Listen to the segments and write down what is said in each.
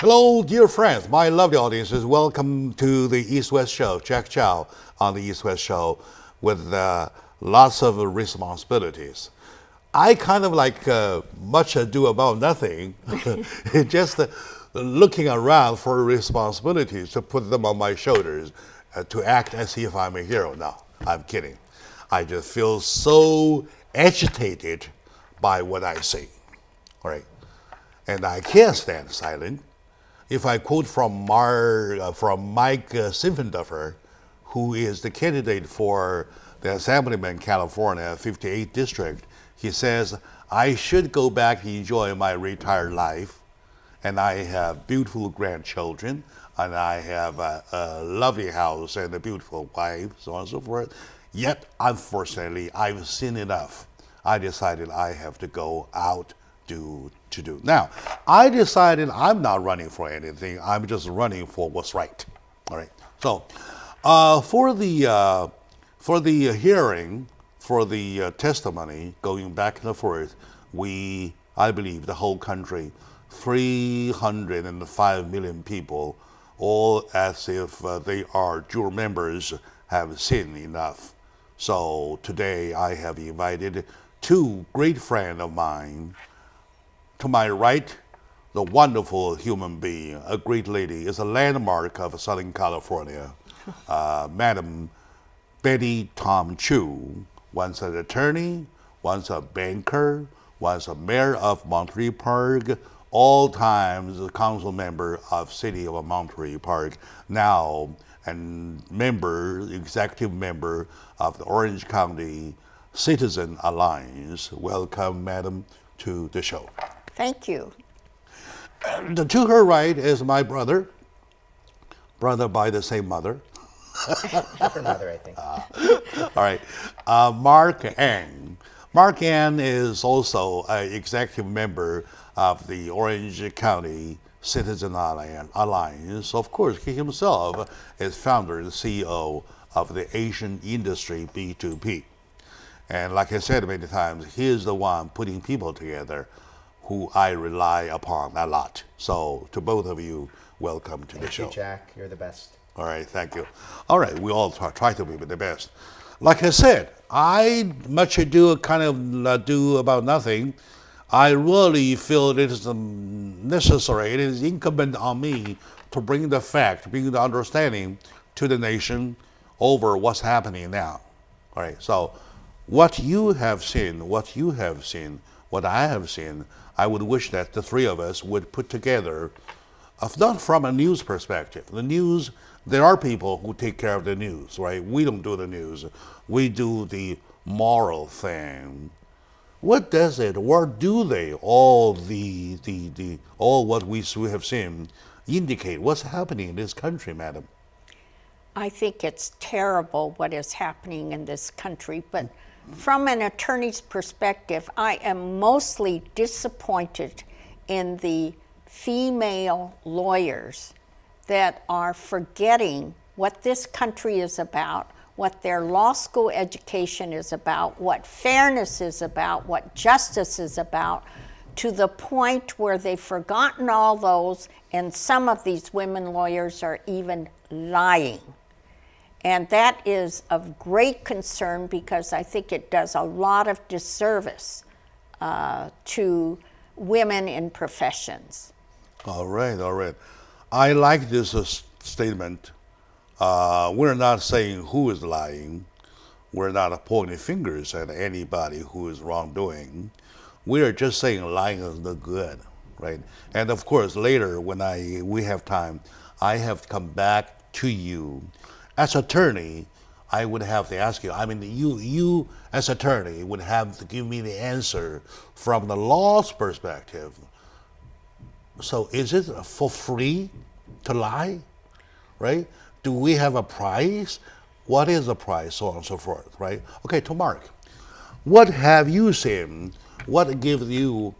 Hello, dear friends, my lovely audiences. Welcome to the East West Show. Jack Chow on the East West Show with lots of responsibilities. I kind of like much ado about nothing, just looking around for responsibilities to put them on my shoulders to act as if I'm a hero. No, I'm kidding. I just feel so agitated by what I see. All right. And I can't stand silent. If I quote from Mike Sinfendorfer, who is the candidate for the Assemblyman California 58th District, he says, I should go back and enjoy my retired life, and I have beautiful grandchildren, and I have a lovely house and a beautiful wife, so on and so forth. Yet, unfortunately, I've seen enough. I decided I have to go out to do. Now, I decided I'm not running for anything. I'm just running for what's right. All right. So, for the hearing, for the testimony going back and forth, I believe the whole country, 305 million people, all as if they are juror members, have seen enough. So today I have invited two great friends of mine. To my right, the wonderful human being, a great lady, is a landmark of Southern California, Madam Betty Tom Chu, once an attorney, once a banker, once a mayor of Monterey Park, all times a council member of City of Monterey Park, now and executive member of the Orange County Citizen Alliance. Welcome, Madam, to the show. Thank you. And to her right is my brother by the same mother. Different mother, I think. All right, Mark Ang. Mark Ang is also an executive member of the Orange County Citizen Alliance. Of course, he himself is founder and CEO of the Asian Industry B2P. And like I said many times, he is the one putting people together who I rely upon a lot. So to both of you, welcome to the show. Thank you, Jack. You're the best. All right, thank you. All right, we all try to be the best. Like I said, I much ado kind of do about nothing. I really feel it is necessary, it is incumbent on me to bring the fact, bring the understanding to the nation over what's happening now. All right, so what you have seen, what I have seen, I would wish that the three of us would put together, not from a news perspective. The news, there are people who take care of the news, right? We don't do the news. We do the moral thing. What does it, or do they, all what we have seen, indicate what's happening in this country, madam? I think it's terrible what is happening in this country, but from an attorney's perspective, I am mostly disappointed in the female lawyers that are forgetting what this country is about, what their law school education is about, what fairness is about, what justice is about, to the point where they've forgotten all those, and some of these women lawyers are even lying. And that is of great concern because I think it does a lot of disservice to women in professions. All right. I like this statement. We're not saying who is lying. We're not pointing fingers at anybody who is wrongdoing. We are just saying lying is no good, right? And of course, later when we have time, I have to come back to you. As attorney, I would have to ask you, you as attorney would have to give me the answer from the law's perspective. So is it for free to lie, right? Do we have a price? What is the price, so on and so forth, right? Okay, to Mark, what have you seen? What gives you,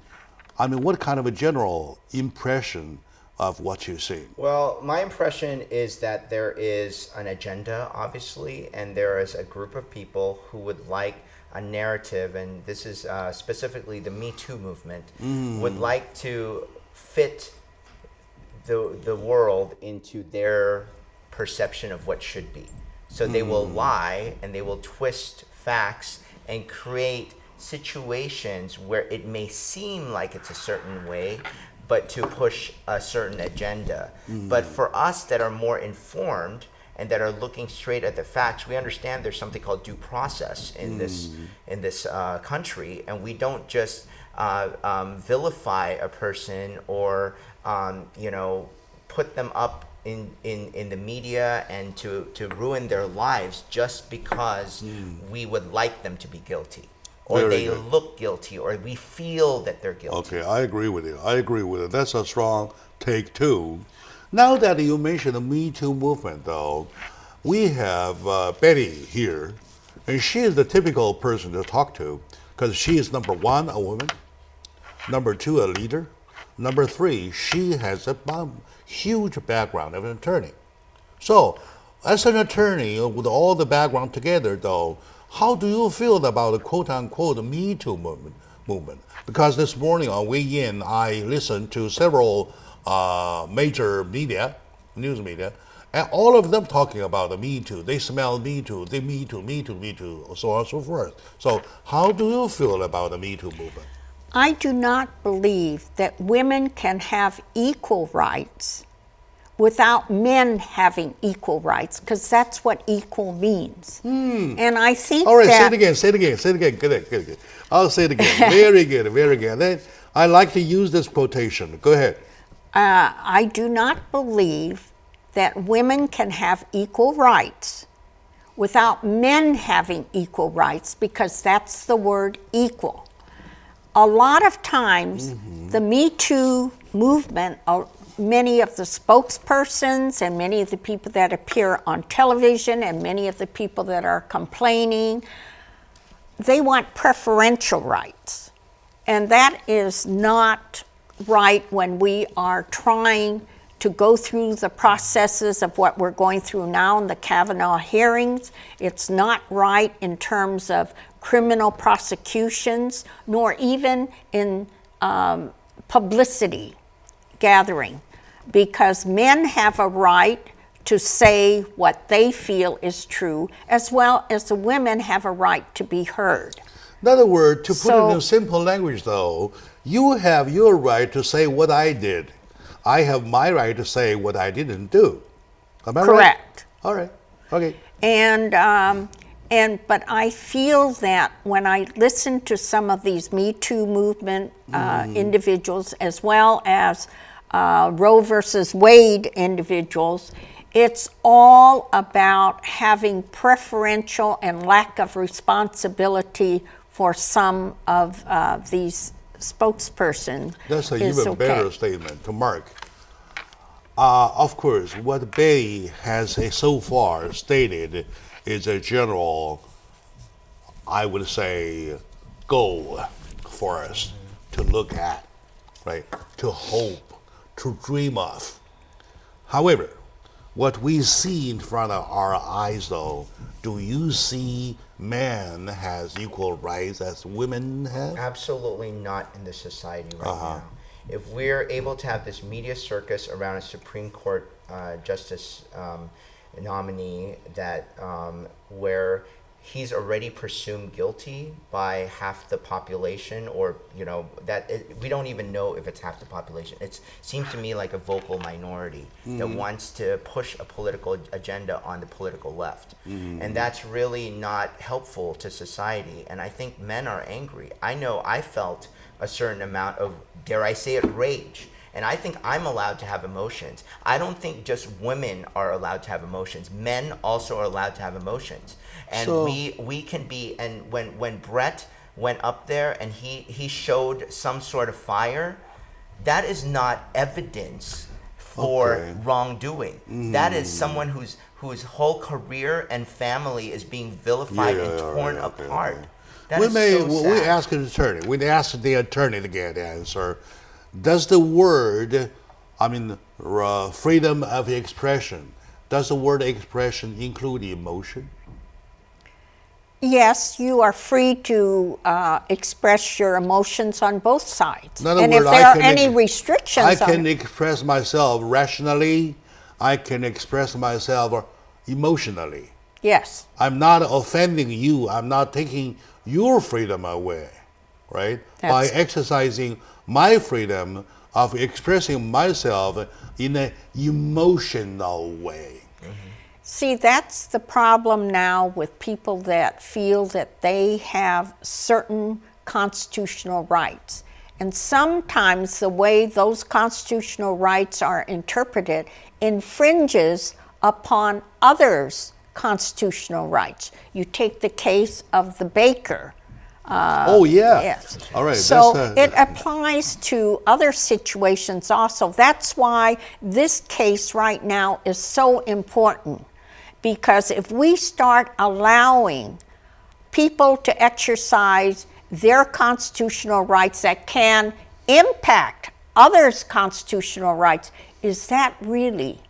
what kind of a general impression of what you see? Well, my impression is that there is an agenda, obviously, and there is a group of people who would like a narrative, and this is specifically the Me Too movement, would like to fit the world into their perception of what should be. So they will lie and they will twist facts and create situations where it may seem like it's a certain way, but to push a certain agenda. But for us that are more informed and that are looking straight at the facts, we understand there's something called due process in this country, and we don't just vilify a person or put them up in the media and to ruin their lives just because we would like them to be guilty, or Very they good. look guilty, or we feel that they're guilty. Okay, I agree with you. I agree with it. That's a strong take too. Now that you mentioned the Me Too movement, though, we have Betty here, and she is the typical person to talk to because she is number one, a woman, number two, a leader, number three, she has a huge background of an attorney. So, as an attorney with all the background together, though, how do you feel about the quote-unquote Me Too movement? Because this morning on Way In, I listened to several major media, news media, and all of them talking about the Me Too. They smell Me Too, they Me Too, Me Too, Me Too, so on and so forth. So how do you feel about the Me Too movement? I do not believe that women can have equal rights without men having equal rights, because that's what equal means. And I think All right, that... say it again. Good. I'll say it again. Very good. Then I like to use this quotation. Go ahead. I do not believe that women can have equal rights without men having equal rights, because that's the word equal. A lot of times, the Me Too movement, many of the spokespersons and many of the people that appear on television and many of the people that are complaining, they want preferential rights. And that is not right when we are trying to go through the processes of what we're going through now in the Kavanaugh hearings. It's not right in terms of criminal prosecutions, nor even in publicity gathering, because men have a right to say what they feel is true, as well as the women have a right to be heard. In other words, to put it in simple language, though, you have your right to say what I did. I have my right to say what I didn't do. Am I right? Correct. All right. Okay. But I feel that when I listen to some of these Me Too movement individuals, as well as Roe versus Wade individuals, it's all about having preferential and lack of responsibility for some of these spokespersons. That's an even better statement to Mark. Of course, what Betty has so far stated is a general, I would say, goal for us to look at, right? To hope, to dream of. However, what we see in front of our eyes, though, do you see men has equal rights as women have? Absolutely not in this society right now. If we're able to have this media circus around a Supreme Court justice nominee that where he's already presumed guilty by half the population, or we don't even know if it's half the population. It seems to me like a vocal minority that wants to push a political agenda on the political left, and that's really not helpful to society. And I think men are angry. I know I felt a certain amount of, dare I say it, rage. And I think I'm allowed to have emotions. I don't think just women are allowed to have emotions. Men also are allowed to have emotions. And So- we can be, and when Brett went up there and he showed some sort of fire, that is not evidence for Okay. wrongdoing. That is someone whose whole career and family is being vilified and torn apart. Okay. That we is may so we sad. ask an attorney. We ask the attorney to get the answer. Does the word, freedom of expression, does the word expression include emotion? Yes, you are free to express your emotions on both sides. In other And words, if there are any restrictions I on can express myself rationally. I can express myself emotionally. yes, I'm not offending you. I'm not taking your freedom away, right? By That's- exercising my freedom of expressing myself in an emotional way. see, that's the problem now with people that feel that they have certain constitutional rights. And sometimes the way those constitutional rights are interpreted infringes upon others' constitutional rights. You take the case of the baker. Oh, yeah. Yes. All right. So that's, it applies to other situations also. That's why this case right now is so important. Because if we start allowing people to exercise their constitutional rights that can impact others' constitutional rights, is that really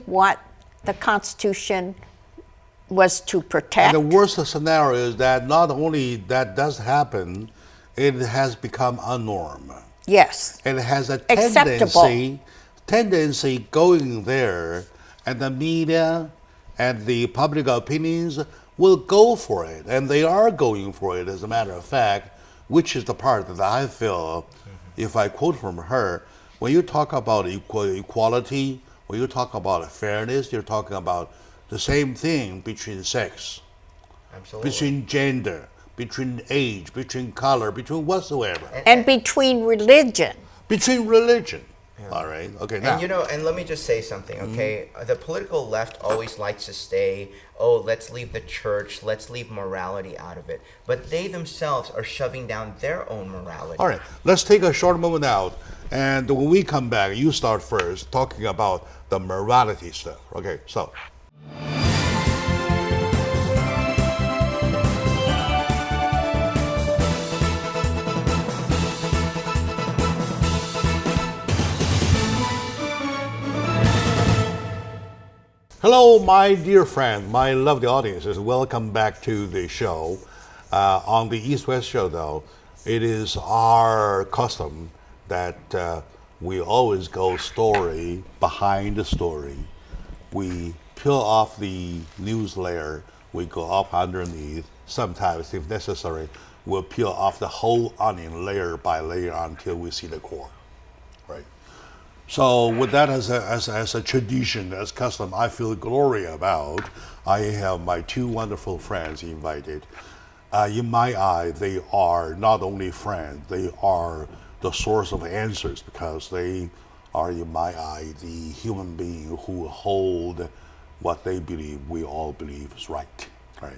what the Constitution was to protect? And the worst scenario is that not only that does happen, it has become a norm. Yes. It has a Acceptable. tendency going there, and the media and the public opinions will go for it, and they are going for it, as a matter of fact, which is the part that I feel, if I quote from her, when you talk about equality, when you talk about fairness, you're talking about the same thing between sex, Absolutely. between gender, between age, between color, between whatsoever, And between religion. between religion. All right. Okay. Now, And and let me just say something, okay? The political left always likes to stay, oh, let's leave the church, let's leave morality out of it. But they themselves are shoving down their own morality. all right. Let's take a short moment out, and when we come back, you start first talking about the morality stuff. Okay. So. Hello, my dear friend, my lovely audiences. Welcome back to the show. On the East West Show, though, it is our custom that we always go story behind the story. We peel off the news layer, we go up underneath. Sometimes, if necessary, we'll peel off the whole onion layer by layer until we see the core, right? So with that as a tradition, as custom, I feel glory about. I have my two wonderful friends invited. In my eye, they are not only friends, they are the source of answers, because they are, in my eye, the human being who hold what they believe we all believe is right. Right.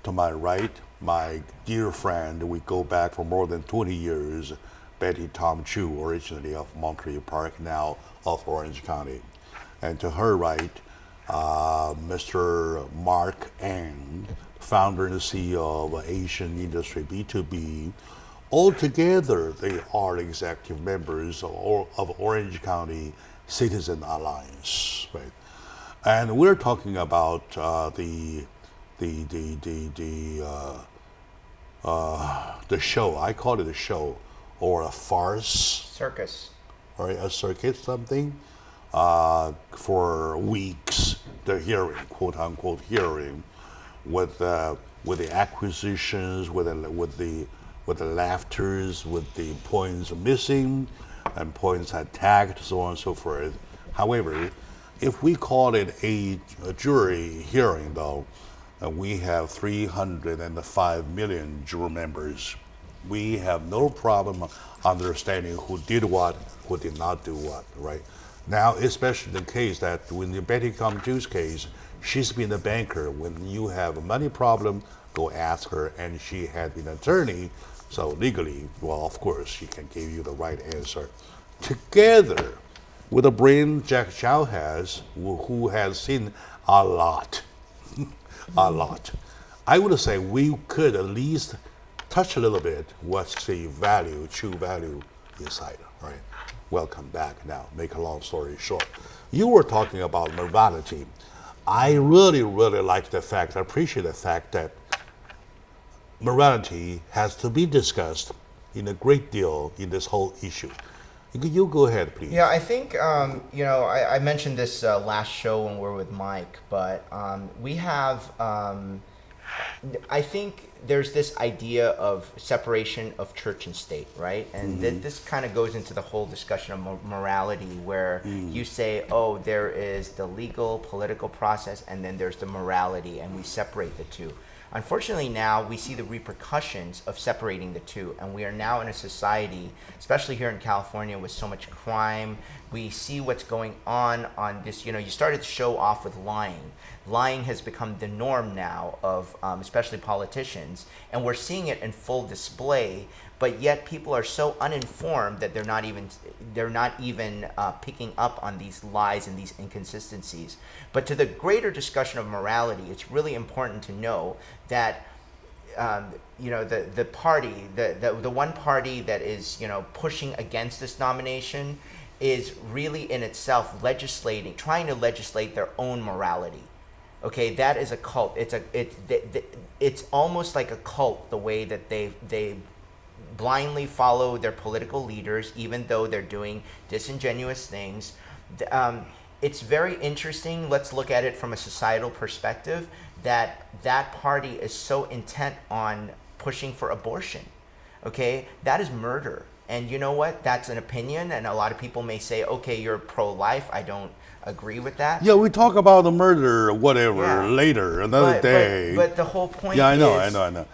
To my right, my dear friend, we go back for more than 20 years, Betty Tom Chu, originally of Montreal Park, now of Orange County. And to her right, Mr. Mark Ang, founder and CEO of Asian Industry B2B. Altogether, they are executive members of Orange County Citizen Alliance, right? And we're talking about the show. I call it a show, or a farce, Circus. or a circuit, something, for weeks. The hearing, quote unquote hearing, with the acquisitions, with the laughters, with the points missing, and points attacked, so on and so forth. However, if we call it a jury hearing, though, we have 305 million jury members. We have no problem understanding who did what, who did not do what, right? Now, especially the case that when the Betty Tom Chu's case, she's been a banker. When you have a money problem, go ask her, and she had been an attorney, so legally, well, of course, she can give you the right answer. Together with the brain Jack Chow has, who has seen a lot, a lot. I would say we could at least touch a little bit what's the value, true value inside, right? Welcome back now. Make a long story short. You were talking about morality. I really, really like the fact, I appreciate the fact that morality has to be discussed in a great deal in this whole issue. You go ahead, please. Yeah, I think, I mentioned this last show when we were with Mike, but we have, I think there's this idea of separation of church and state, right? And this kind of goes into the whole discussion of morality, where you say, oh, there is the legal, political process, and then there's the morality, and we separate the two. Unfortunately, now we see the repercussions of separating the two, and we are now in a society, especially here in California, with so much crime. We see what's going on this. You started the show off with lying. Lying has become the norm now of especially politicians, and we're seeing it in full display. But yet, people are so uninformed that they're not even picking up on these lies and these inconsistencies. But to the greater discussion of morality, it's really important to know that the party, the one party that is pushing against this nomination, is really in itself trying to legislate their own morality. Okay, that is a cult. It's almost like a cult, the way that they blindly follow their political leaders, even though they're doing disingenuous things. It's very interesting. Let's look at it from a societal perspective, that party is so intent on pushing for abortion. Okay, that is murder. And you know what? That's an opinion, and a lot of people may say, okay, you're pro-life. I don't agree with that. Yeah, we talk about the murder, whatever, later, another day. But the whole point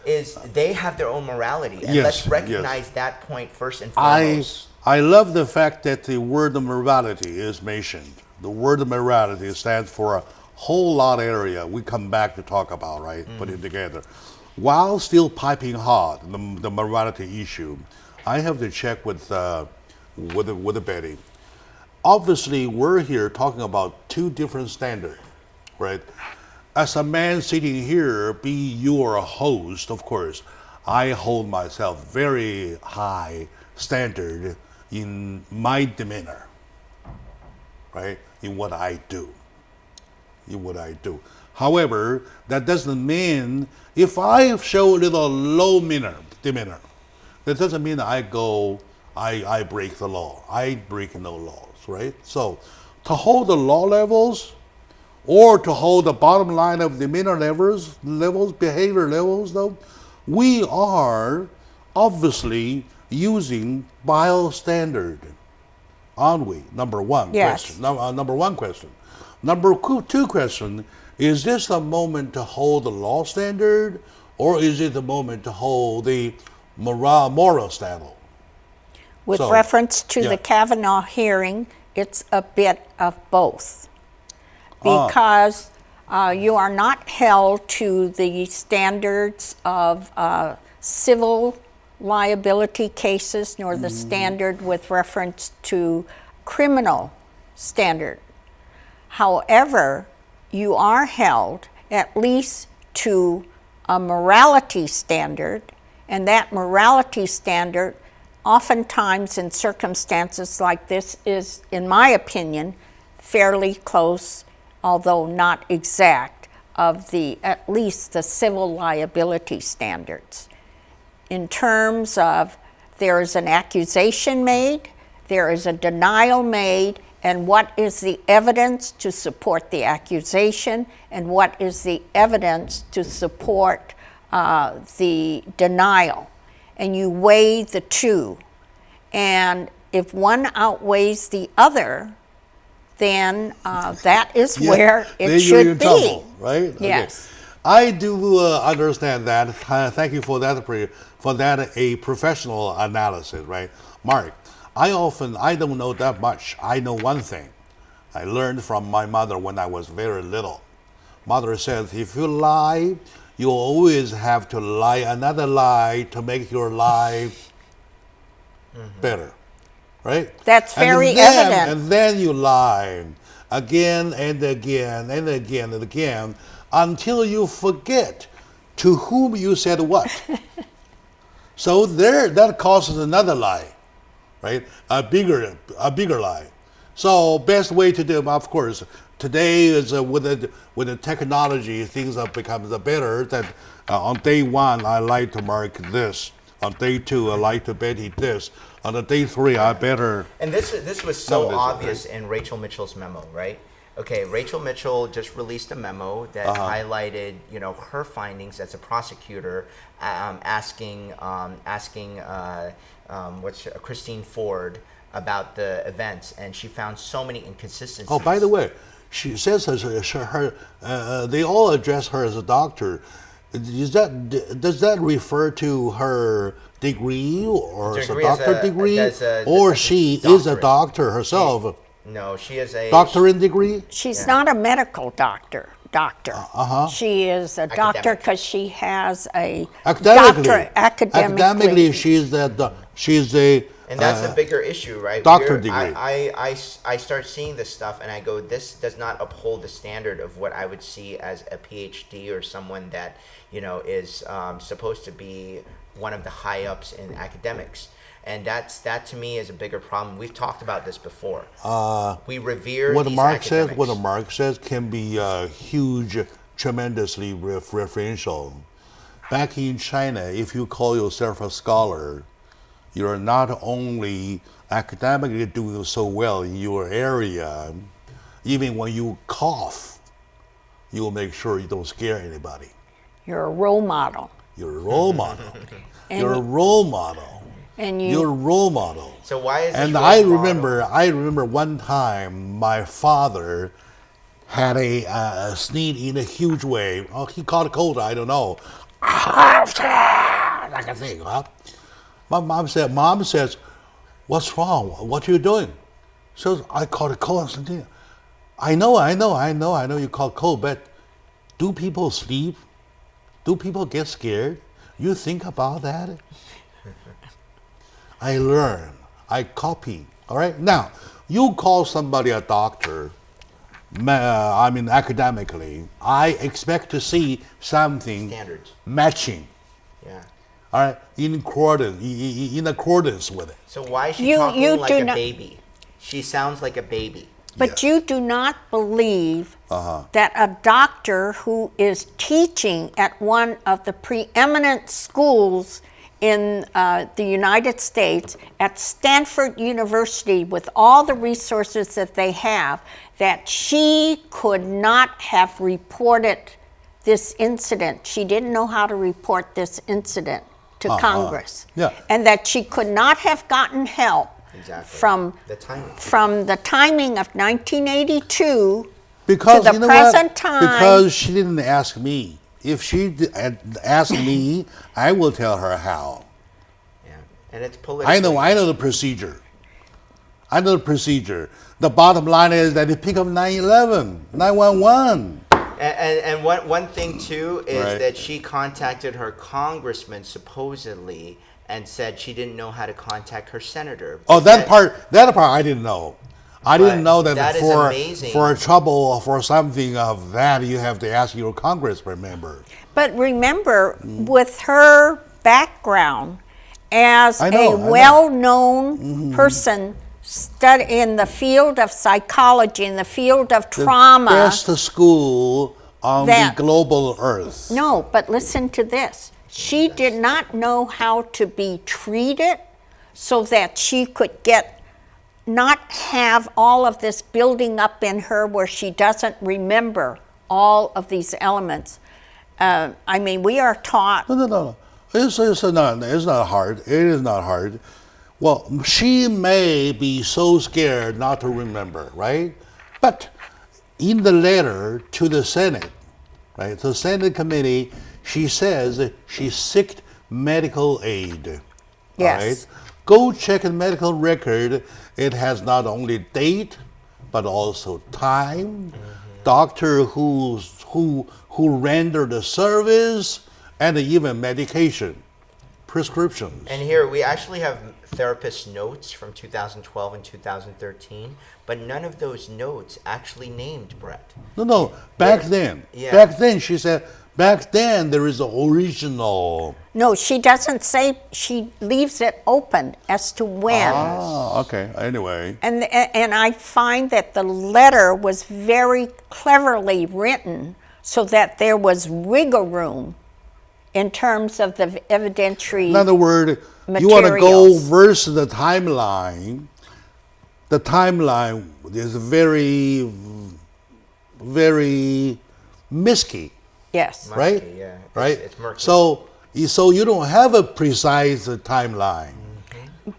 is they have their own morality. And let's recognize that point first and foremost. I love the fact that the word morality is mentioned. The word morality stands for a whole lot of area we come back to talk about, right? Put it together. While still piping hot, the morality issue, I have to check with Betty. Obviously, we're here talking about two different standards, right? As a man sitting here, be your host, of course, I hold myself very high standard in my demeanor, right? In what I do. However, that doesn't mean if I show a little low demeanor, that doesn't mean I break the law. I break no laws, right? So to hold the law levels or to hold the bottom line of demeanor levels, behavior levels, though, we are obviously using bio-standard, aren't we? Number one question. Number one question. Number two question, is this a moment to hold the law standard, or is it the moment to hold the moral standard? With reference to the Kavanaugh hearing, it's a bit of both. Because you are not held to the standards of civil liability cases, nor the standard with reference to criminal standard. However, you are held at least to a morality standard, and that morality standard oftentimes in circumstances like this is, in my opinion, fairly close, although not exact, of at least the civil liability standards. In terms of there is an accusation made, there is a denial made, and what is the evidence to support the accusation, and what is the evidence to support the denial. And you weigh the two. And if one outweighs the other, then that is where it should be. Trouble, right? Yes. Okay. I do understand that. Thank you for that. A professional analysis, right, Mark? I don't know that much. I know one thing. I learned from my mother when I was very little. Mother says, if you lie, you always have to lie another lie to make your life better, right? That's very evident. And then you lie again and again and again and again until you forget to whom you said what. So that causes another lie, right? A bigger lie. So best way to do, of course, today is with the technology, things have become better. That on day 1, I like to mark this. On day 2, I like to Betty this. On the day 3, I better. And this was so obvious in Rachel Mitchell's memo, right? Okay, Rachel Mitchell just released a memo that highlighted, her findings as a prosecutor, asking Christine Ford about the events, and she found so many inconsistencies. Oh, by the way, she says they all address her as a doctor. Does that refer to her degree or as a doctor degree, or she is a doctor herself? No, she is a doctorate degree. She's not a medical doctor. She is a doctor because she has a doctorate. Academically, she's a. And that's a bigger issue, right? Doctor degree. I start seeing this stuff and I go, this does not uphold the standard of what I would see as a PhD or someone that, is supposed to be one of the high ups in academics. And that to me is a bigger problem. We've talked about this before. We revere what these Mark academics. says. What Mark says can be huge, tremendously referential. Back in China, if you call yourself a scholar, you're not only academically doing so well in your area, even when you cough, you'll make sure you don't scare anybody. You're a role model. You're a role model. You're a role model. And you're a role model. So why is this and role I model? remember one time my father had a sneeze in a huge way. Oh, he caught a cold, I don't know. Like a thing, huh? My mom says, what's wrong? What are you doing? She says, I caught a cold. I know you caught cold, but do people sleep? Do people get scared? You think about that? I learn, I copy, all right? Now, you call somebody a doctor, academically, I expect to see something Standards. matching. Yeah. All right, in accordance with it. So why is she talking like a baby? She sounds like a baby. But you do not believe that a doctor who is teaching at one of the preeminent schools in the United States, at Stanford University, with all the resources that they have, that she could not have reported this incident. She didn't know how to report this incident to Congress. Yeah. And that she could not have gotten help from the timing of 1982 because to the present time. Because she didn't ask me. If she had asked me, I will tell her how. Yeah, and it's political. I know the procedure. The bottom line is that they pick up 911, 911. And one thing too is Right. that she contacted her congressman supposedly and said she didn't know how to contact her senator. Oh, that part I didn't know. I didn't know that, that is amazing. for trouble or for something of that, you have to ask your congressman member. But remember, with her background as I know. well-known person in the field of psychology, in the field of trauma. The best school on the global earth. No, but listen to this. She did not know how to be treated so that she could not have all of this building up in her where she doesn't remember all of these elements. We are taught. No. It's not hard. It is not hard. Well, she may be so scared not to remember, right? But in the letter to the Senate, right, the Senate committee, she says she sought medical aid. Yes. Right? Go check the medical record. It has not only date, but also time, doctor who rendered the service, and even medication, prescriptions. And here we actually have therapist notes from 2012 and 2013, but none of those notes actually named Brett. No. Back then, she said, Back then, there is the original. No, she doesn't say. She leaves it open as to when. Ah, okay. Anyway. And I find that the letter was very cleverly written so that there was wiggle room in terms of the evidentiary. In other words, you want to go versus the timeline. The timeline is very, very misky. Yes. Right? Musky, yeah. Right? It's murky. So you don't have a precise timeline.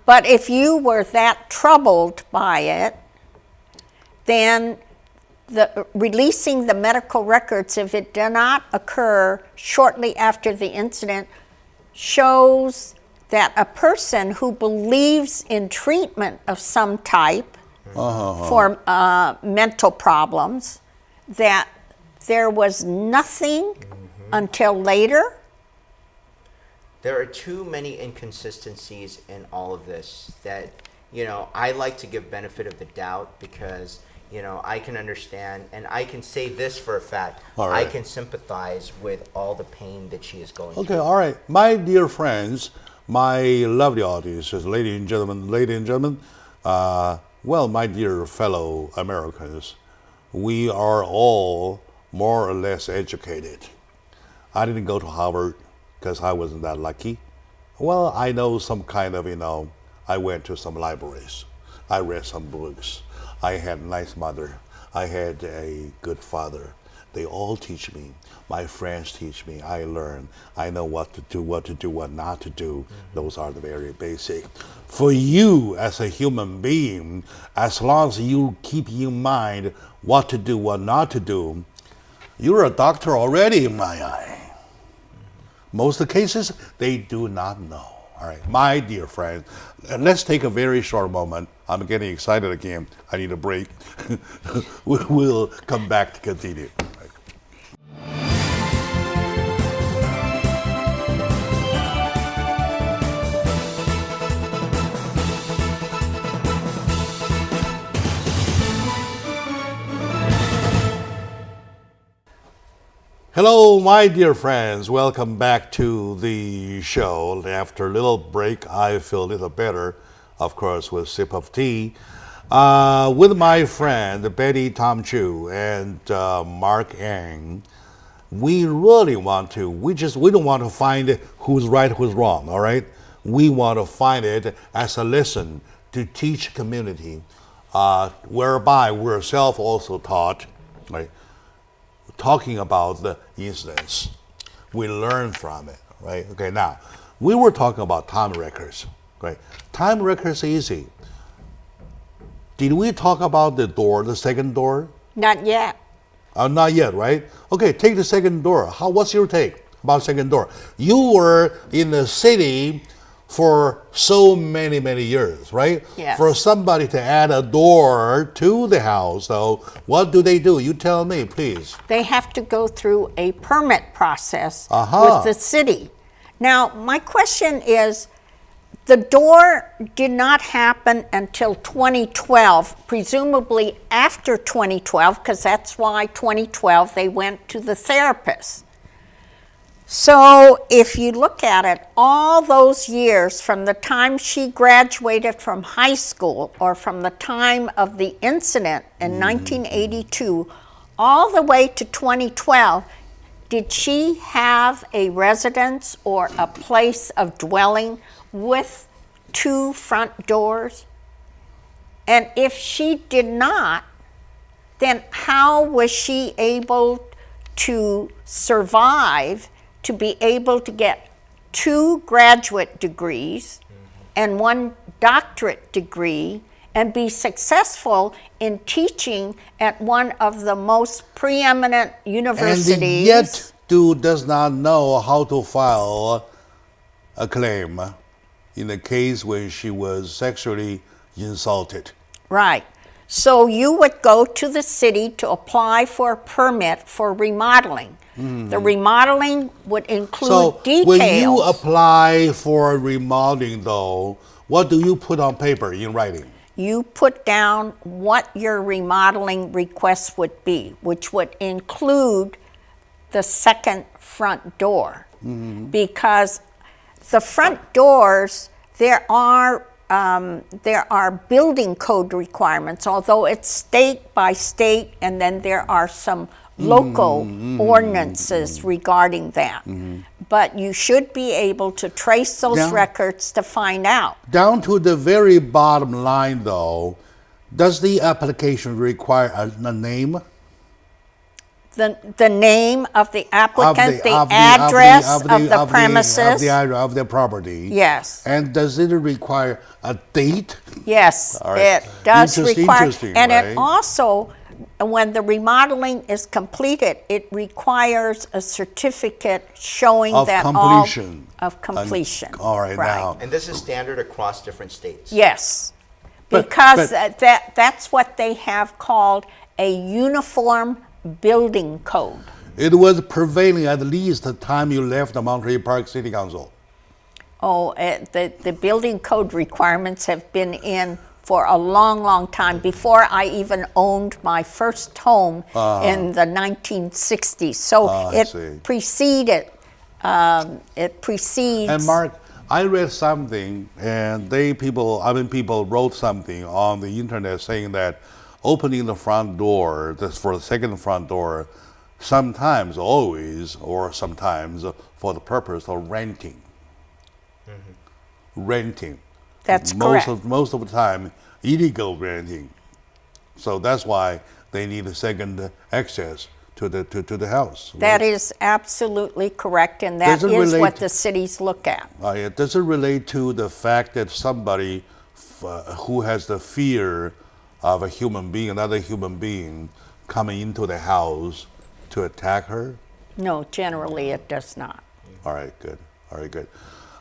But if you were that troubled by it, then releasing the medical records, if it did not occur shortly after the incident, shows that a person who believes in treatment of some type for mental problems, that there was nothing until later. There are too many inconsistencies in all of this that, I like to give benefit of the doubt because, I can understand and I can say this for a fact. All right. I can sympathize with all the pain that she is going Okay, through. all right. My dear friends, my lovely audience, ladies and gentlemen, well, my dear fellow Americans, we are all more or less educated. I didn't go to Harvard because I wasn't that lucky. Well, I know some kind of, I went to some libraries. I read some books. I had a nice mother. I had a good father. They all teach me. My friends teach me. I learn. I know what to do, what not to do. Those are the very basic. For you as a human being, as long as you keep in mind what to do, what not to do, you're a doctor already in my eye. Most of the cases, they do not know. All right, my dear friends, let's take a very short moment. I'm getting excited again. I need a break. We'll come back to continue. Hello, my dear friends. Welcome back to the show. After a little break, I feel a little better, of course, with a sip of tea. With my friend Betty Tom Chu and Mark Ang, we really want to, we don't want to find who's right, who's wrong, all right? We want to find it as a lesson to teach community, whereby we're self also taught, right? Talking about the incidents. We learn from it, right? Okay, now, we were talking about time records, right? Time records easy. Did we talk about the door, the second door? Not yet. Not yet, right? Okay, take the second door. What's your take about second door? You were in the city for so many, many years, right? Yes. For somebody to add a door to the house, so what do? You tell me, please. They have to go through a permit process with the city. Now, my question is, the door did not happen until 2012, presumably after 2012, because that's why 2012 they went to the therapist. So if you look at it, all those years from the time she graduated from high school or from the time of the incident in 1982, all the way to 2012, did she have a residence or a place of dwelling with two front doors? And if she did not, then how was she able to survive to be able to get 2 graduate degrees and 1 doctorate degree and be successful in teaching at one of the most preeminent universities? And yet does not know how to file a claim in the case when she was sexually insulted. Right. So you would go to the city to apply for a permit for remodeling. The remodeling would include details. When you apply for remodeling, though, what do you put on paper in writing? You put down what your remodeling request would be, which would include the second front door, because the front doors, there are building code requirements, although it's state by state, and then there are some local ordinances regarding that. But you should be able to trace those records to find out. Down to the very bottom line, though, does the application require a name? The name of the applicant, the address of the premises. Of the property. Yes. And does it require a date? Yes, All right. it does require. Interesting, And right? it also, when the remodeling is completed, it requires a certificate showing Of that completion. all of completion. All right, now. And this is standard across different states. Yes, But- because but- that's what they have called a uniform building code. It was prevailing at least the time you left the Monterey Park City Council. Oh, the building code requirements have been in for a long, long time, before I even owned my first home in the 1960s. So I it see. preceded, it precedes. And Mark, I read something, and people wrote something on the internet saying that opening the front door, for the second front door, sometimes, always, or sometimes for the purpose of renting. Renting. That's correct. Most of the time, illegal renting. So that's why they need a second access to the house. That is absolutely correct, and that Does it is relate what to- the cities look at. Yeah. Does it relate to the fact that somebody who has the fear of a human being, another human being, coming into the house to attack her? No, generally it does not. All right, good. All right, good.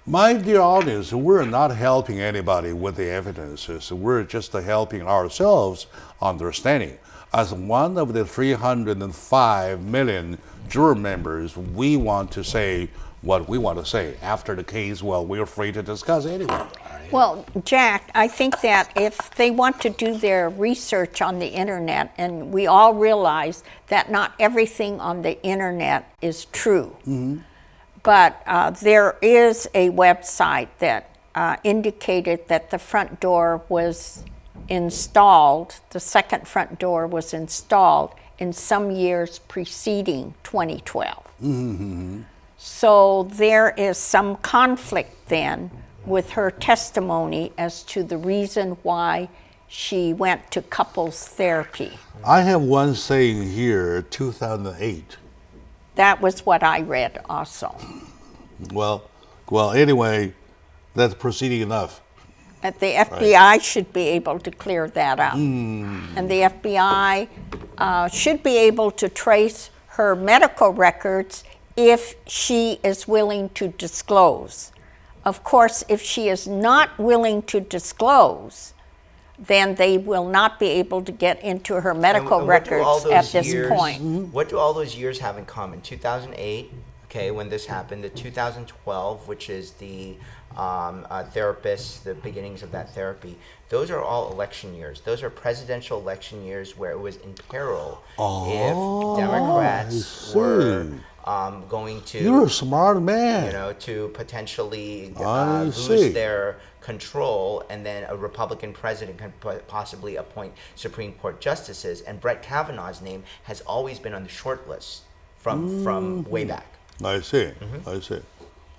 My dear audience, we're not helping anybody with the evidences. We're just helping ourselves understanding. As one of the 305 million juror members, we want to say what we want to say. After the case, well, we're free to discuss anyway. Well, Jack, I think that if they want to do their research on the internet, and we all realize that not everything on the internet is true, but there is a website that indicated that the front door was installed, the second front door was installed in some years preceding 2012. So there is some conflict then with her testimony as to the reason why she went to couples therapy. I have one saying here, 2008. That was what I read also. Well, anyway, that's proceeding enough. That the FBI should be able to clear that up. And the FBI should be able to trace her medical records if she is willing to disclose. Of course, if she is not willing to disclose, then they will not be able to get into her medical And what do all records those at this years- point. What do all those years have in common? 2008, okay, when this happened, the 2012, which is the therapist, the beginnings of that therapy, those are all election years. Those are presidential election years where it was in peril if Democrats were going to... You're a smart man. You know, to potentially I lose see. their control, and then a Republican president can possibly appoint Supreme Court justices. And Brett Kavanaugh's name has always been on the short list from way back. I see. I see.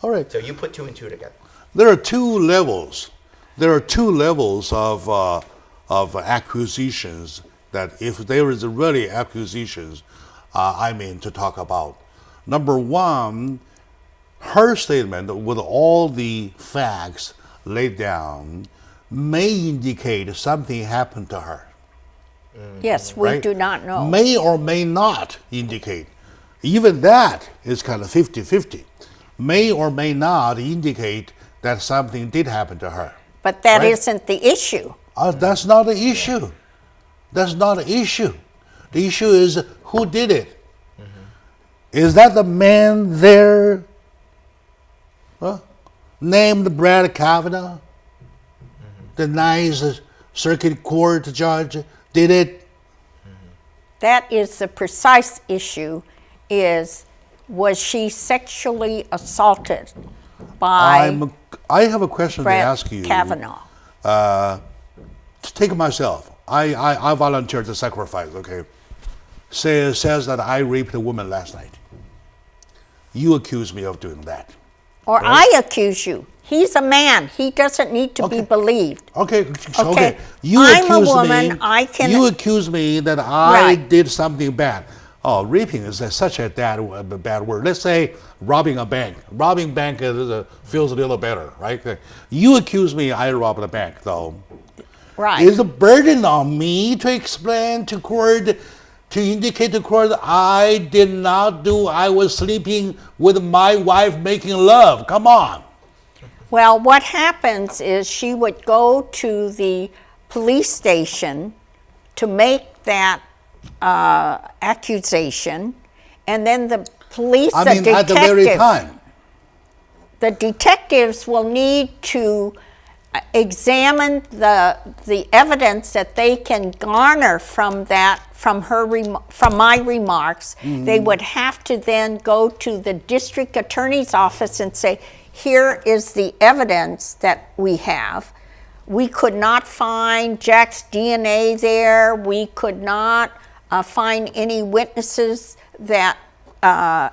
All right. So you put two and two together. There are two levels. There are two levels of accusations that, if there is really accusations, to talk about. Number one, her statement with all the facts laid down may indicate something happened to her. Yes, we right? do not know. May or may not indicate. Even that is kind of 50-50. May or may not indicate that something did happen to her. But that Right. isn't the issue. That's not the issue. That's not the issue. The issue is who did it. Is that the man there named Brad Kavanaugh? The nice circuit court judge did it? That is the precise issue, is was she sexually assaulted by I have a question Brett to ask you. Kavanaugh? Take myself. I volunteered to sacrifice, okay? Says that I raped a woman last night. You accuse me of doing that. Or right? I accuse you. He's a man. He doesn't need to be believed. Okay. Okay. You I'm accuse a woman. me. I can. You accuse me that I Right. did something bad. Oh, raping is such a bad word. Let's say robbing a bank. Robbing bank feels a little better, right? You accuse me I robbed a bank, though. Right. Is a burden on me to explain to court, to indicate to court I did not do. I was sleeping with my wife making love. Come on. Well, what happens is she would go to the police station to make that accusation, and then the police, I mean, at the very time. The detectives will need to examine the evidence that they can garner from that, from my remarks. They would have to then go to the district attorney's office and say, here is the evidence that we have. We could not find Jack's DNA there. We could not find any witnesses that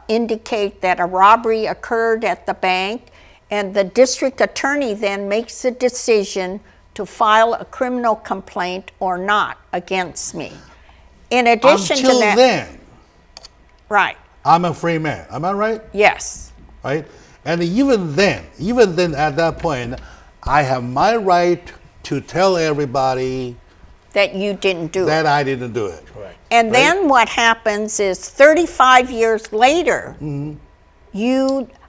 indicate that a robbery occurred at the bank. And the district attorney then makes a decision to file a criminal complaint or not against me. In addition Until to that, then, right? I'm a free man. Am I right? Yes. Right? And even then, at that point, I have my right to tell everybody That you didn't do it. that I didn't do it. Correct. And then what happens is 35 years later,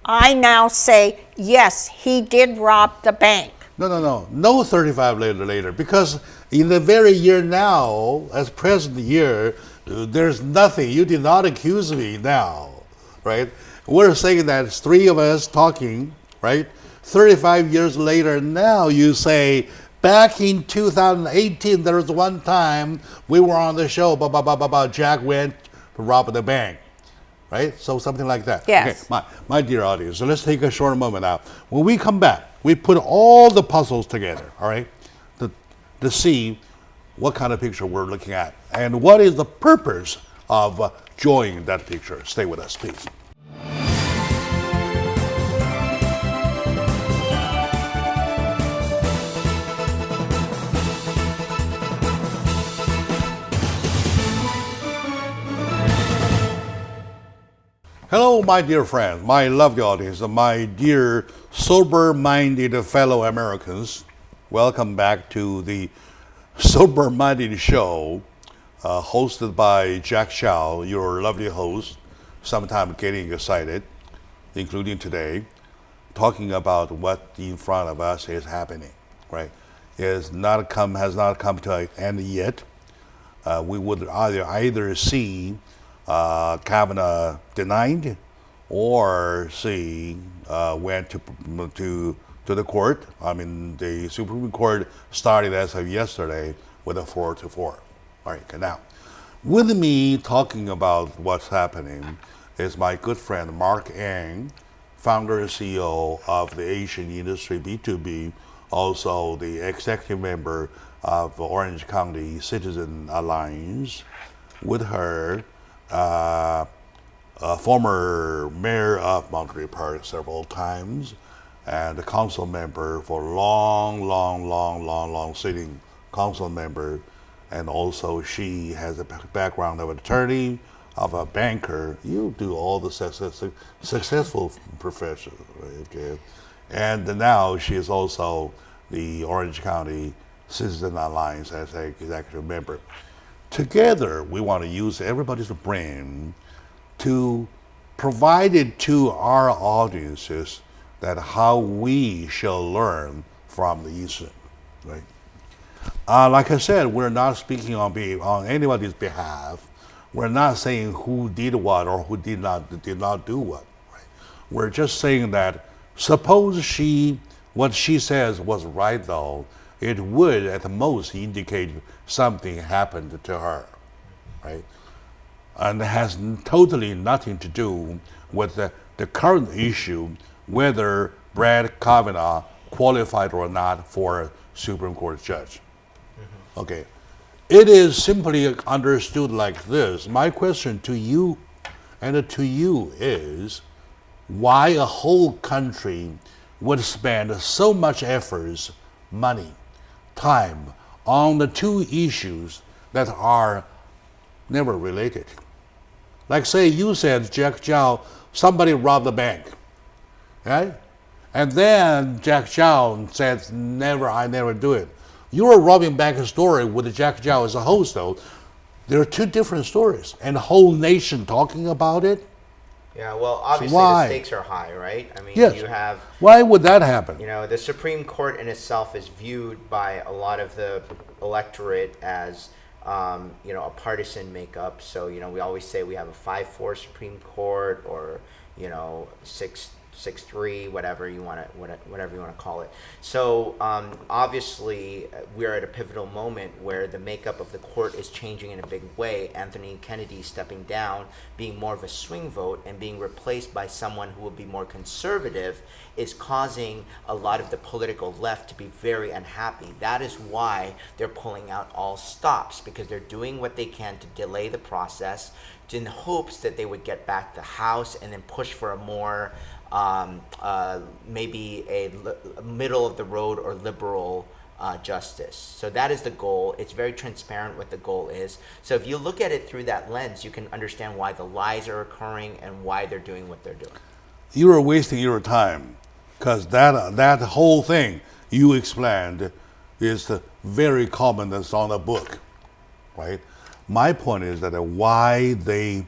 I now say, yes, he did rob the bank. No 35 later, because in the very year now, as present year, there's nothing. You did not accuse me now, right? We're saying that it's three of us talking, right? 35 years later, now you say, back in 2018, there was one time we were on the show, Jack went to rob the bank. Right? So something like that. Yes. Okay, my dear audience, so let's take a short moment now. When we come back, we put all the puzzles together, all right, to see what kind of picture we're looking at and what is the purpose of drawing that picture. Stay with us, please. Hello, my dear friends, my lovely audience, my dear sober-minded fellow Americans. Welcome back to the Sober-Minded Show, hosted by Jack Chow, your lovely host, sometimes getting excited, including today, talking about what in front of us is happening, right? Has not come to an end yet. We would either see Kavanaugh denied, or see went to the court. I mean, the Supreme Court started as of yesterday with a 4-4. All right, okay, now, with me talking about what's happening is my good friend Mark Ang, founder and CEO of the Asian Industry B2B, also the executive member of Orange County Citizen Alliance. With her, a former mayor of Monterey Park several times, and a council member for long sitting council member, and also she has a background of an attorney, of a banker. You do all the successful professions, right? Okay. And now she is also the Orange County Citizen Alliance as an executive member. Together, we want to use everybody's brain to provide it to our audiences that how we shall learn from the Eastern, right? Like I said, we're not speaking on anybody's behalf. We're not saying who did what or who did not do what, right? We're just saying that suppose what she says was right, though, it would at the most indicate something happened to her, right? and has totally nothing to do with the current issue, whether Brett Kavanaugh qualified or not for a Supreme Court judge. Okay. It is simply understood like this. My question to you and to you is, why a whole country would spend so much efforts, money, time on the two issues that are never related? Like say you said, Jack Zhao, somebody robbed the bank, right? And then Jack Zhao said, I never do it. You're robbing bank story with Jack Zhao as a host though. There are two different stories and the whole nation talking about it. Yeah, well, obviously Why? the stakes are high, right? I mean, Yes. you have, Why would that happen? the Supreme Court in itself is viewed by a lot of the electorate as, a partisan makeup. So, we always say we have a 5-4 Supreme Court, or, 6-3, whatever you want to call it. So obviously we are at a pivotal moment where the makeup of the court is changing in a big way. Anthony Kennedy stepping down, being more of a swing vote, and being replaced by someone who will be more conservative is causing a lot of the political left to be very unhappy. That is why they're pulling out all stops, because they're doing what they can to delay the process in hopes that they would get back the House and then push for a more maybe a middle of the road or liberal justice. So that is the goal. It's very transparent what the goal is. So if you look at it through that lens, you can understand why the lies are occurring and why they're doing what they're doing. You are wasting your time, because that whole thing you explained is very common. That's on the book, right? My point is that why they,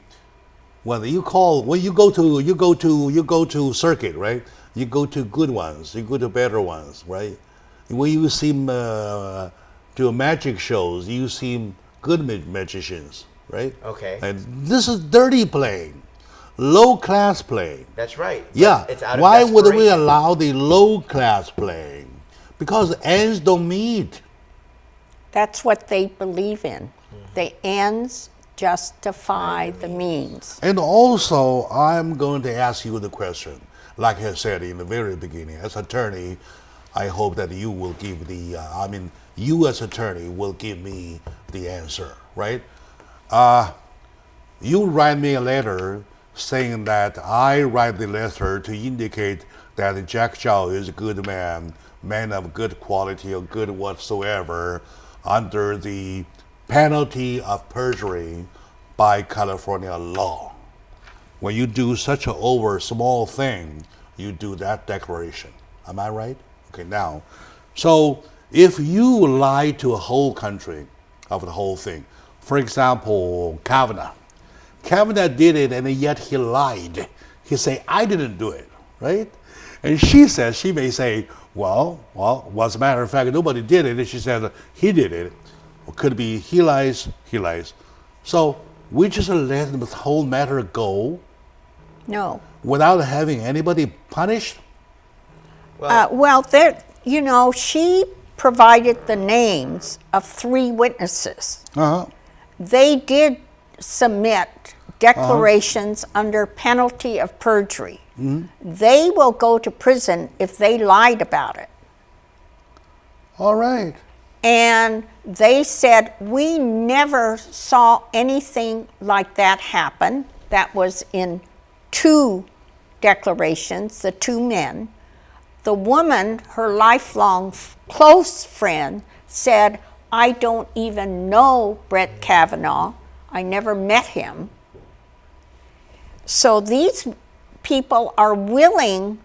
when you go to circuit, right? You go to good ones, you go to better ones, right? When you see to magic shows, you see good magicians, right? Okay. And this is dirty playing, low class playing. That's right. Yeah. It's out of Why would we desperation. allow the low class playing? Because ends don't meet. That's what they believe in. The ends justify the means. And also, I'm going to ask you the question, like I said in the very beginning. As attorney, I hope that you will give you as attorney will give me the answer, right? You write me a letter saying that I write the letter to indicate that Jack Zhao is a good man of good quality or good whatsoever, under the penalty of perjury by California law. When you do such a small thing, you do that declaration. Am I right? Okay, now, so if you lie to a whole country of the whole thing, for example, Kavanaugh did it and yet he lied. He say, I didn't do it, right? And she may say, well, as a matter of fact, nobody did it. And she said, he did it. Or could be he lies. So we just let the whole matter go No. without having anybody punished? Well, she provided the names of 3 witnesses. Uh-huh. They did submit declarations under penalty of perjury. Mm-hmm. They will go to prison if they lied about it. All right. And they said, we never saw anything like that happen. That was in 2 declarations, the 2 men. The woman, her lifelong close friend, said, I don't even know Brett Kavanaugh. I never met him. So these people are willing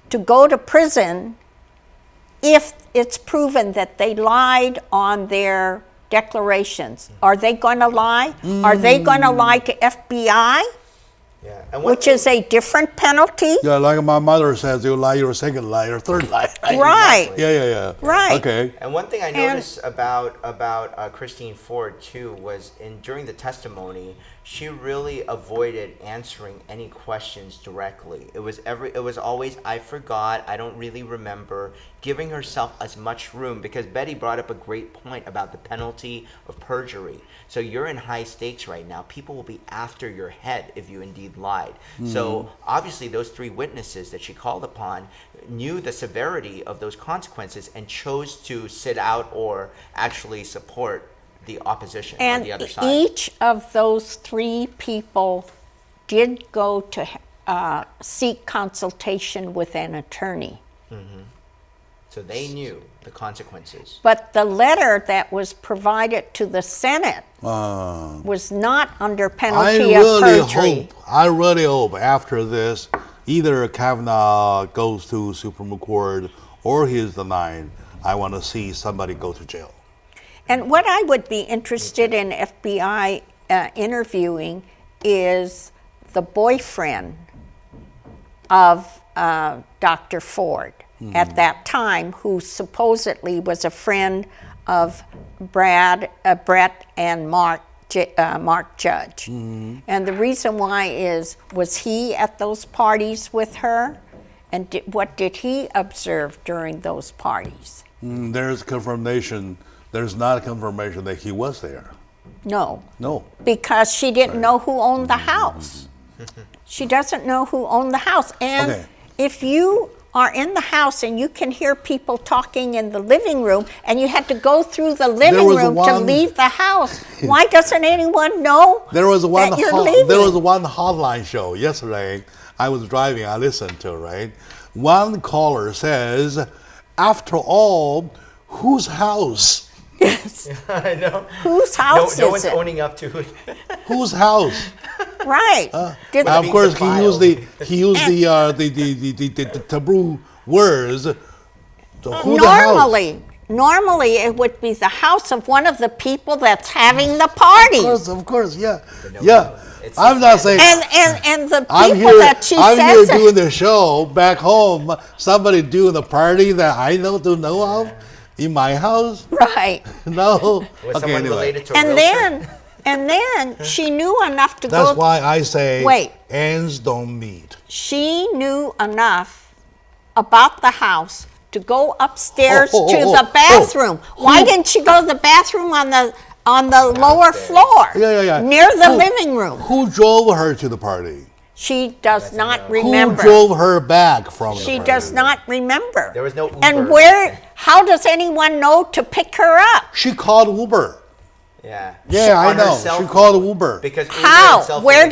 to go to prison if it's proven that they lied on their declarations. Are they going to lie? Are they going to lie to FBI? Yeah. which is a different penalty. Yeah, like my mother says, you lie your second lie or third lie. Right. Yeah. Right. Okay. And one thing I noticed about Christine Ford too was during the testimony, she really avoided answering any questions directly. It was always, I forgot, I don't really remember, giving herself as much room, because Betty brought up a great point about the penalty of perjury. So you're in high stakes right now. People will be after your head if you indeed lied. So obviously those three witnesses that she called upon knew the severity of those consequences and chose to sit out or actually support the opposition on the other side. And each of those three people did go to seek consultation with an attorney. So they knew the consequences. But the letter that was provided to the Senate was not under penalty of perjury. I really hope after this, either Kavanaugh goes to Supreme Court or he's denied. I want to see somebody go to jail. And what I would be interested in FBI interviewing is the boyfriend of Dr. Ford at that time, who supposedly was a friend of Brett and Mark Judge. And the reason why was he at those parties with her? And what did he observe during those parties? There's confirmation. There's not a confirmation that he was there. No. No. Because she didn't know who owned the house. She doesn't know who owned the house. And if you are in the house and you can hear people talking in the living room and you had to go through the living room to leave the house, why doesn't anyone know that you're leaving? There was one hotline show yesterday. I was driving. I listened to, right? One caller says, after all, whose house? Yes. I know. Whose house no is one's it? owning up to it. Whose house? Right. Of course, he used the taboo words. Normally, it would be the house of one of the people that's having the party. Of course, yeah. I'm not saying. And the people that she I'm says. here doing the show back home. Somebody doing the party that I don't know of in my house. Right. No. Was someone related to a And then she knew enough to go. That's why I say ends don't meet. She knew enough about the house to go upstairs to the bathroom. Why didn't she go to the bathroom on the lower floor? Near the living room. Who drove her to the party? She does not remember. Who drove her back from the party? She does not remember. There was no Uber. And how does anyone know to pick her up? She called Uber. Yeah, I know. She called Uber. Because Uber how? Where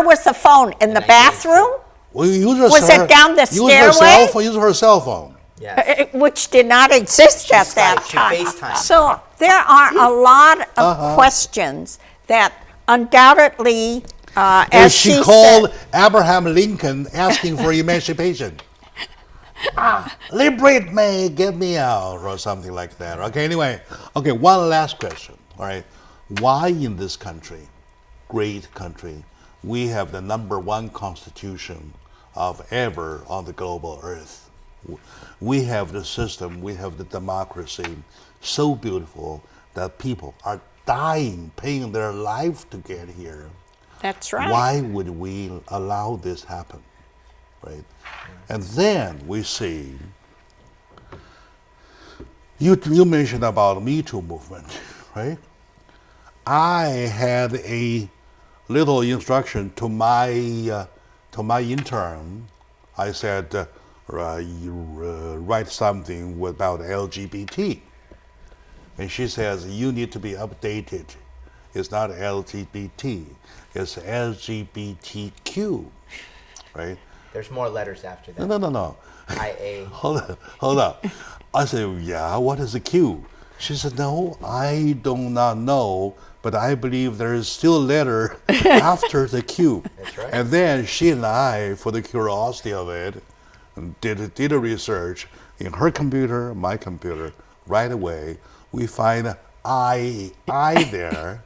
was the phone? In the bathroom? Was it down the stairway? Use her cell phone. Yeah. Which did not exist at that time. So there are a lot of questions that undoubtedly, as she called Abraham Lincoln asking for emancipation. Liberate me, get me out, or something like that. Okay, anyway. Okay, one last question. All right. Why in this country, great country, we have the #1 constitution of ever on the global earth? We have the system, we have the democracy, so beautiful that people are dying, paying their life to get here. That's right. Why would we allow this happen, right? And then we see, you mentioned about Me Too movement, right? I had a little instruction to my intern. I said, write something about LGBT. And she says, you need to be updated. It's not LGBT, it's LGBTQ, right? There's more letters after that. No. IA. Hold up. I said, yeah, what is a Q? She said, no, I do not know, but I believe there is still a letter after the Q. That's right. And then she and I, for the curiosity of it, did a research in her computer, my computer. Right away, we find I there.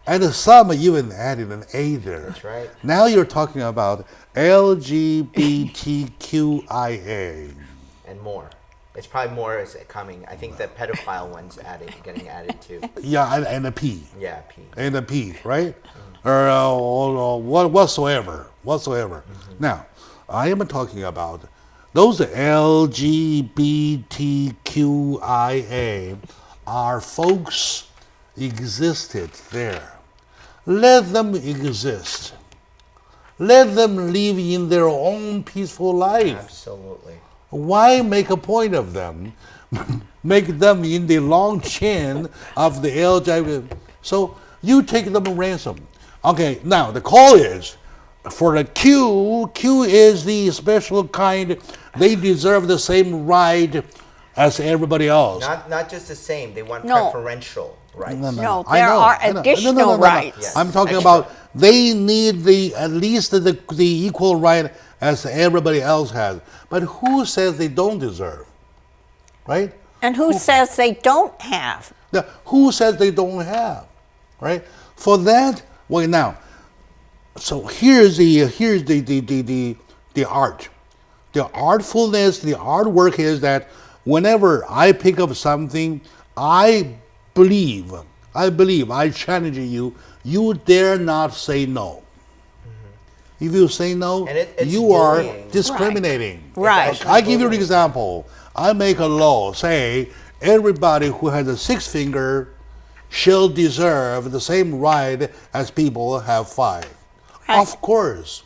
And some even added an A there. That's right. Now you're talking about LGBTQIA. And more. It's probably more is coming. I think the pedophile one's getting added too. Yeah, and a P. Yeah, P. And a P, right? Or whatsoever. Now, I am talking about those LGBTQIA are folks existed there. Let them exist. Let them live in their own peaceful life. Absolutely. Why make a point of them? Make them in the long chain of the LGBT. So you take them ransom. Okay, now the call is for the Q. Q is the special kind. They deserve the same right as everybody else. Not just the same. They want No. preferential rights. No, I there know, are I know. additional rights. Yes. I'm talking Extra. about they need at least the equal right as everybody else has. But who says they don't deserve? Right? And who says they don't have? Now, who says they don't have? Right? For that, well now, so here's the art. The artfulness, the artwork is that whenever I pick up something, I believe, I challenge you, you dare not say no. If you say no, And it's you are bullying. discriminating. Right. It's I give you an bullying. example. I make a law, say everybody who has a 6 finger shall deserve the same right as people who have 5. Right. Of course.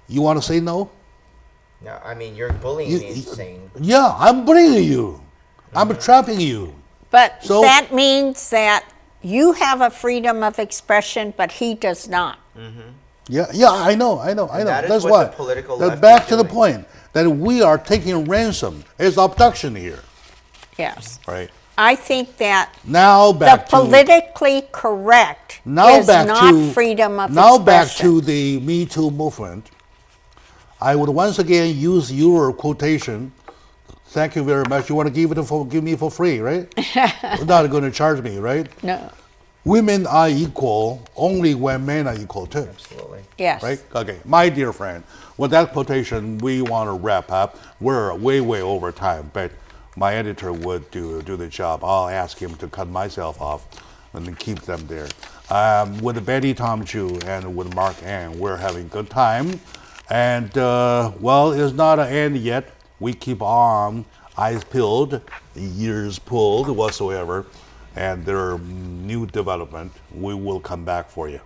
You want to say no? No, I mean you're bullying me, saying Yeah, I'm bringing you. I'm trapping you. But So- that means that you have a freedom of expression, but he does not. Yeah, I know. that is That's what why. the political That left back is to the doing. point that we are taking ransom. It's abduction here, Yes. right? I think that Now the back to politically correct now is back not to freedom of now expression. back to the Me Too movement. I would once again use your quotation. Thank you very much. You want to give me for free, right? You're not going to charge me, right? No. Women are equal only when men are equal too. absolutely. Yes. Right? Okay. My dear friend, with that quotation, we want to wrap up. We're way over time, but my editor would do the job. I'll ask him to cut myself off and then keep them there. With Betty Tom Chu and with Mark Ann, we're having a good time. And, well, it's not an end yet. We keep on, eyes peeled, ears pulled, whatsoever. And there are new development. We will come back for you.